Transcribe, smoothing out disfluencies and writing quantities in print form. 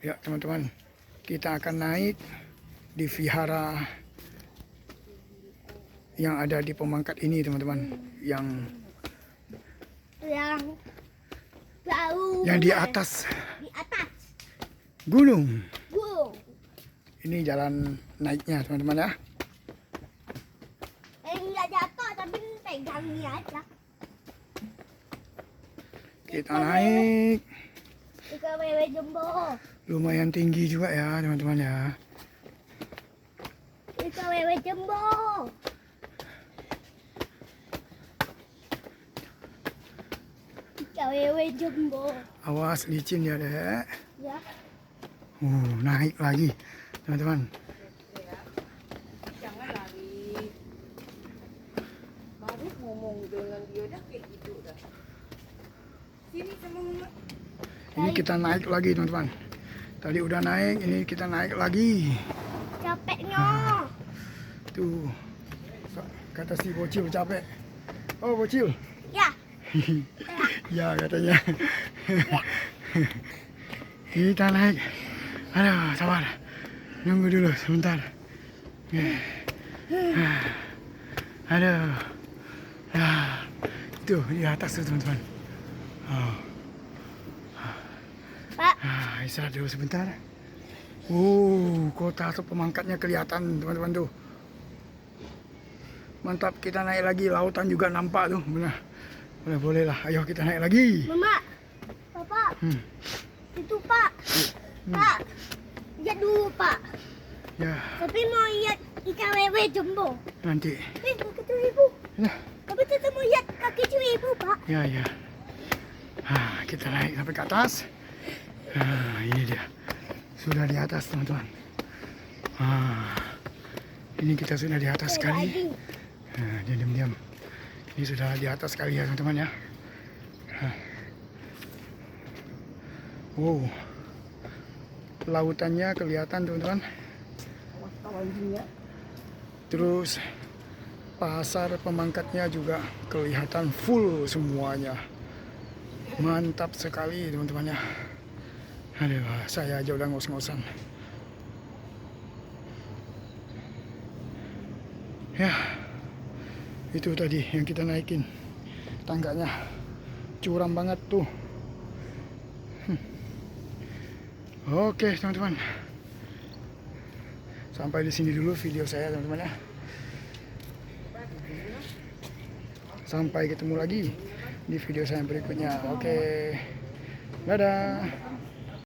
Ya teman-teman, kita akan naik di vihara yang ada di Pemangkat ini teman-teman, yang jauh di atas di atas gunung. gunung. Ini jalan naiknya teman-teman ya. Nggak jatuh tapi pegangnya aja. Kita naik, Ke wewe jumbo. lumayan tinggi juga ya teman-teman ya. Ke wewe jumbo. Ke wewe jumbo. Awas licin ya dek. Ya. Naik lagi teman-teman. Jangan lari. Baru ngomong dengan dia dah kayak gitu dah. Sini sama mama. Ini kita naik lagi teman-teman. Tadi udah naik, ini kita naik lagi. Capeknya. Tuh, kata si bocil capek. Oh bocil. Ya. Ya katanya. Kita naik. Aduh, sabar. Nunggu dulu sebentar. Aduh. Tuh di atas tuh teman-teman. Pak. Istirahat dulu sebentar. Kota atau Pemangkatnya kelihatan teman-teman tuh. Mantap, kita naik lagi. Lautan juga nampak tuh. Benar. Boleh lah. Ayo kita naik lagi. Mama. Papa. Itu Pak. Pak. Lihat dulu Pak. Ya, Tapi mau lihat ikan wewe jumbo. nanti. Kaki ibu. Ya, Tapi tetap mau lihat kaki ibu Pak. ya. Kita naik sampai ke atas. Ini dia. Sudah di atas teman-teman. Ini kita sudah di atas sekali. Diam-diam. Ini sudah di atas sekali ya teman-teman ya. Lautannya kelihatan teman-teman. Terus pasar Pemangkatnya juga kelihatan full semuanya. Mantap sekali teman-teman ya. Aduh, saya aja udah ngos-ngosan. Ya, itu tadi yang kita naikin. Tangganya curam banget tuh. Oke teman-teman, sampai di sini dulu video saya teman-teman ya. Sampai ketemu lagi di video saya berikutnya. Oke, dadah.